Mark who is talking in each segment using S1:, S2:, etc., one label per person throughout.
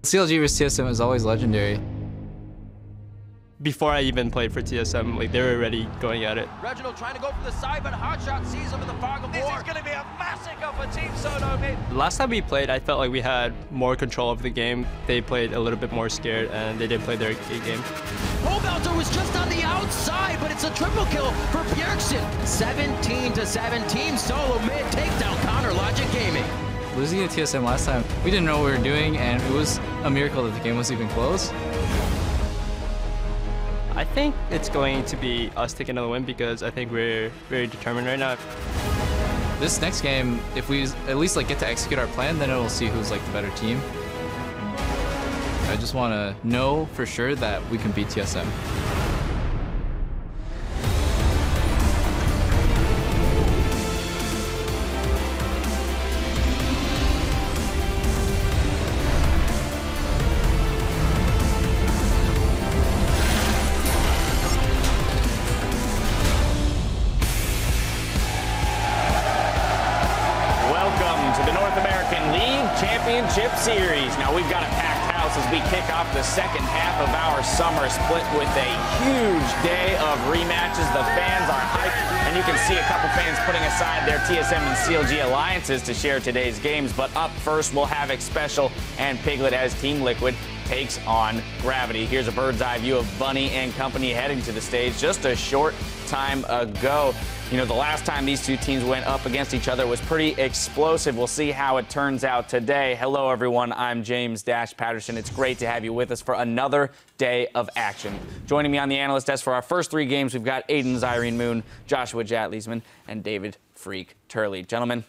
S1: CLG vs TSM is always legendary.
S2: Before I even played for TSM, like, they were already going at it.
S3: Reginald trying to go for the side, but Hotshot sees him in the fog of war. This is going to be a massacre for Team Sono, mate.
S2: Last time we played, I felt like we had more control of the game. They played a little bit more scared, and they did play their game.
S3: Holbelter was just on the outside, but it's a triple kill for Bjergsen. 17-17, Solo mid takedown counter Logic Gaming.
S1: Losing to TSM last time, we didn't know what we were doing, and it was a miracle that the game was even close.
S2: I think it's going to be us taking another win because I think we're very determined right now.
S1: This next game, if we at least get to execute our plan, then we'll see who's the better team. I just want to know for sure that we can beat TSM.
S4: Championship Series. Now we've got a packed house as we kick off the second half of our summer split with a huge day of rematches. The fans are hyped, and you can see a couple fans putting aside their TSM and CLG alliances to share today's games. But up first, we'll have Xpecial and Piglet as Team Liquid takes on Gravity. Here's a bird's eye view of Bunny and company heading to the stage just a short time ago. You know, the last time these two teams went up against each other was pretty explosive. We'll see how it turns out today. Hello, everyone. I'm James Dash Patterson. It's great to have you with us for another day of action. Joining me on the analyst desk for our first three games, we've got Aiden Zyrene Moon, Joshua Jatleesman, and David Freak Turley. Gentlemen.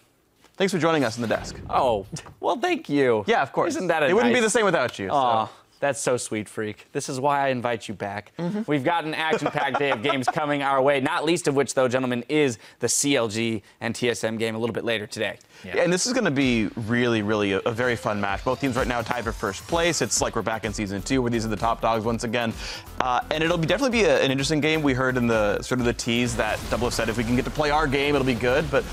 S5: Thanks for joining us on the desk.
S4: Oh, well, thank you.
S5: Yeah, of course.
S4: Isn't that a
S5: It wouldn't
S4: nice...
S5: be the same without you.
S4: Oh, that's so sweet, Freak. This is why I invite you back. We've got an action-packed day of games coming our way, not least of which, though, gentlemen, is the CLG and TSM game a little bit later today.
S5: Yeah, and this is going to be really a very fun match. Both teams right now tied for first place. It's like we're back in Season 2 where these are the top dogs once again. And it'll definitely be an interesting game. We heard in the sort of the tease that Double said if we can get to play our game, it'll be good. But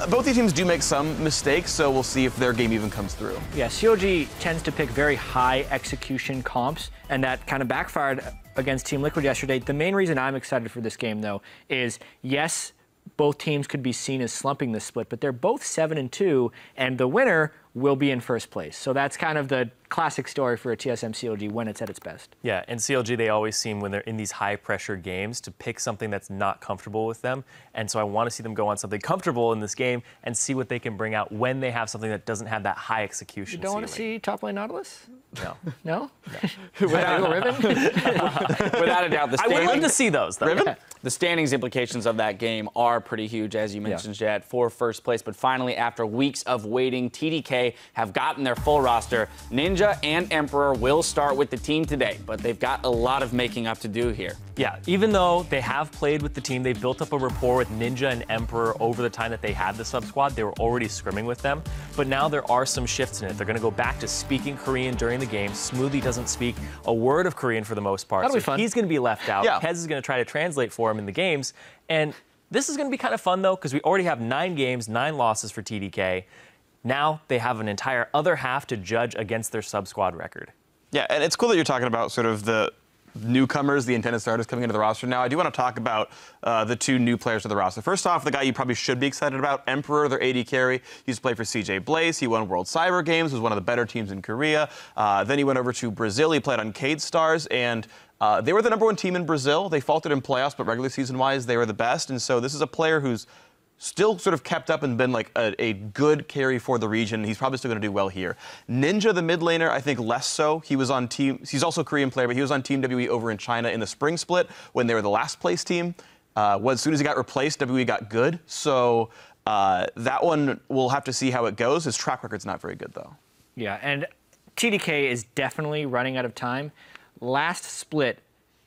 S5: both these teams do make some mistakes, so we'll see if their game even comes through.
S6: Yeah, CLG tends to pick very high execution comps, and that kind of backfired against Team Liquid yesterday. The main reason I'm excited for this game, though, is yes, both teams could be seen as slumping this split, but they're both 7-2, and the winner will be in first place. So that's kind of the classic story for a TSM CLG when it's at its best.
S7: Yeah, and CLG, they always seem, when they're in these high-pressure games, to pick something that's not comfortable with them. And so I want to see them go on something comfortable in this game and see what they can bring out when they have something that doesn't have that high execution.
S6: You don't want to see top lane Nautilus?
S7: No.
S6: No? Without Riven?
S4: Without a doubt.
S7: I would love to see those, though.
S4: Riven? The standings implications of that game are pretty huge, as you mentioned, Jad, for first place. But finally, after weeks of waiting, TDK have gotten their full roster. Ninja and Emperor will start with the team today, but they've got a lot of making up to do here.
S7: Yeah, even though they have played with the team, they've built up a rapport with Ninja and Emperor over the time that they had the sub-squad. They were already scrimming with them, but now there are some shifts in it. They're going to go back to speaking Korean during the game. Smoothie doesn't speak a word of Korean for the most part,
S6: That'll be
S7: so
S6: fun.
S7: He's going to be left out.
S5: Yeah.
S7: Hez is going to try to translate for him in the games, and this is going to be kind of fun, though, because we already have 9 games, 9 losses for TDK. Now they have an entire other half to judge against their sub-squad record.
S5: Yeah, and it's cool that you're talking about sort of the newcomers, the intended starters coming into the roster now. I do want to talk about the 2 new players to the roster. First off, the guy you probably should be excited about, Emperor, their AD carry. He used to play for CJ Blaze. He won World Cyber Games, was one of the better teams in Korea. Then he went over to Brazil. He played on Cade Stars, and they were the #1 team in Brazil. They faltered in playoffs, but regular season-wise, they were the best. And so this is a player who's still sort of kept up and been like a good carry for the region. He's probably still going to do well here. Ninja, the mid laner, I think less so. He was on team. He's also a Korean player, but he was on Team WE over in China in the spring split when they were the last place team. As soon as he got replaced, WE got good. So that one, we'll have to see how it goes. His track record's not very good, though.
S6: Yeah, and TDK is definitely running out of time. Last split,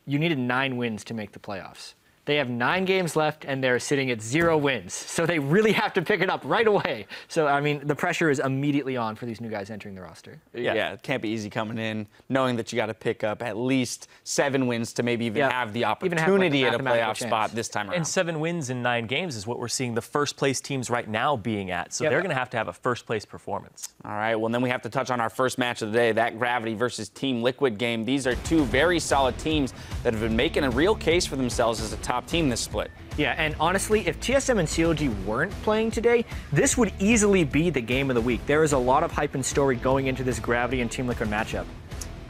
S6: you needed 9 wins to make the playoffs. They have 9 games left, and they're sitting at 0 wins. So they really have to pick it up right away. So, I mean, the pressure is immediately on for these new guys entering the roster.
S4: Yeah, it can't be easy coming in, knowing that you got to pick up at least 7 wins to maybe even have the opportunity at a playoff spot this time around.
S7: And 7 wins in 9 games is what we're seeing the first-place teams right now being at. So they're going to have a first-place performance.
S4: All right, well, then we have to touch on our first match of the day, that Gravity versus Team Liquid game. These are 2 very solid teams that have been making a real case for themselves as a top team this split.
S6: Yeah, and honestly, if TSM and CLG weren't playing today, this would easily be the game of the week. There is a lot of hype and story going into this Gravity and Team Liquid matchup.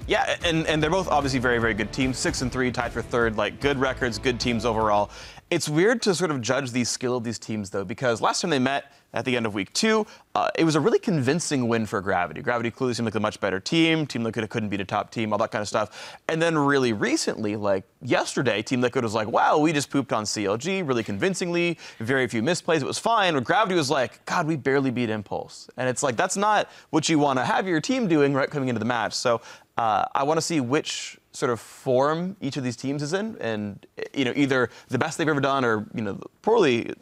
S5: Yeah, and they're both obviously very, very good teams. 6-3, tied for 3rd, like good records, good teams overall. It's weird to sort of judge the skill of these teams, though, because last time they met at the end of week 2, it was a really convincing win for Gravity. Gravity clearly seemed like a much better team. Team Liquid couldn't beat a top team, all that kind of stuff. And then really recently, like yesterday, Team Liquid was like, wow, we just pooped on CLG really convincingly, very few misplays, it was fine. But Gravity was like, God, we barely beat Impulse. And it's like, that's not what you want to have your team doing right coming into the match. So I want to see which sort of form each of these teams is in, and either the best they've ever done or poorly.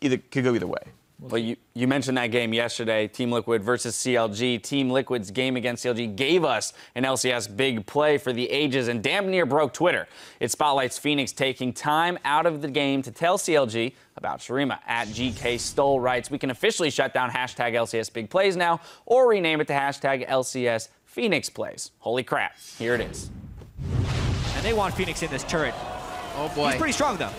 S5: Could go either way.
S4: Well, you mentioned that game yesterday, Team Liquid versus CLG. Team Liquid's game against CLG gave us an LCS big play for the ages and damn near broke Twitter. It spotlights Phoenix taking time out of the game to tell CLG about Shurima. At GK Stoll writes, we can officially shut down hashtag LCS big plays now, or rename it to hashtag LCS Phoenix plays. Holy crap, here it is.
S8: And they want Phoenix in this turret.
S3: Oh boy.
S8: He's pretty strong though.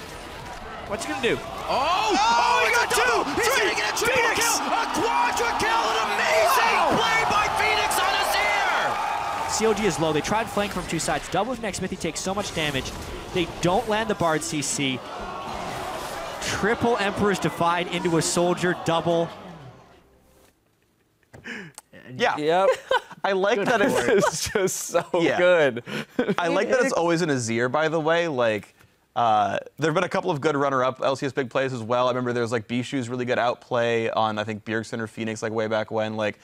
S8: What's he gonna do?
S3: Oh, he got 2! He's gonna get a triple kill! A quadra kill! An amazing play by Phoenix on Azir!
S8: CLG is low. They tried flank from 2 sides. Double with next Smithy takes so much damage. They don't land the Bard CC. Triple Emperor's Defied into a soldier double.
S5: Yeah.
S4: Yep.
S5: I like that
S4: It's just so good.
S5: I like that it's always an Azir, by the way. Like, there have been a couple of good runner-up LCS big plays as well. I remember there was like Bishu's really good outplay on, I think, Bjergsen or Phoenix, like way back when. Like,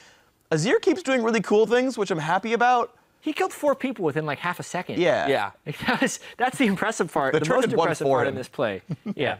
S5: Azir keeps doing really cool things, which I'm happy about.
S6: He killed 4 people within like half a second.
S5: Yeah.
S6: Like, that's the impressive part. The most impressive part in this play. Yeah.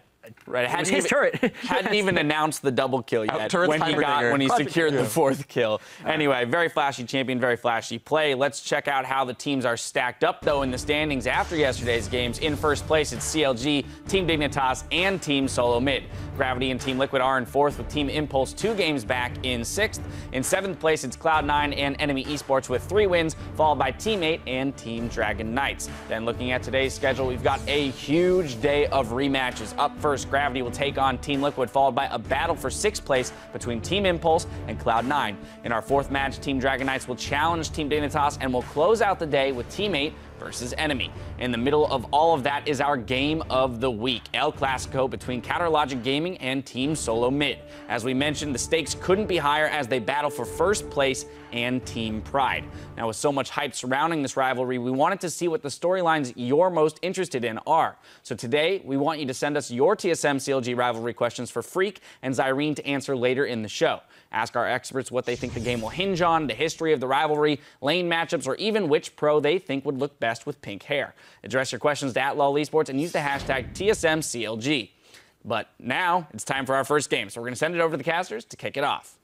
S4: Right,
S6: It was his turret.
S4: Hadn't even announced the double kill yet
S5: Turret's
S4: when he secured the 4th kill. Anyway, very flashy champion, very flashy play. Let's check out how the teams are stacked up, though, in the standings after yesterday's games. In first place, it's CLG, Team Dignitas, and Team Solo Mid. Gravity and Team Liquid are in 4th, with Team Impulse 2 games back in 6th. In 7th place, it's Cloud9 and Enemy Esports with 3 wins, followed by Team 8 and Team Dragon Knights. Then looking at today's schedule, we've got a huge day of rematches. Up first, Gravity will take on Team Liquid, followed by a battle for 6th place between Team Impulse and Cloud9. In our 4th match, Team Dragon Knights will challenge Team Dignitas and will close out the day with Team 8 versus Enemy. In the middle of all of that is our game of the week, El Clasico between Counterlogic Gaming and Team Solo Mid. As we mentioned, the stakes couldn't be higher as they battle for first place and team pride. Now, with so much hype surrounding this rivalry, we wanted to see what the storylines you're most interested in are. So today, we want you to send us your TSM CLG rivalry questions for Freak and Zyrene to answer later in the show. Ask our experts what they think the game will hinge on, the history of the rivalry, lane matchups, or even which pro they think would look best with pink hair. Address your questions to @LOLesports and use the hashtag TSMCLG. But now, it's time for our first game, so we're going to send it over to the casters to kick it off.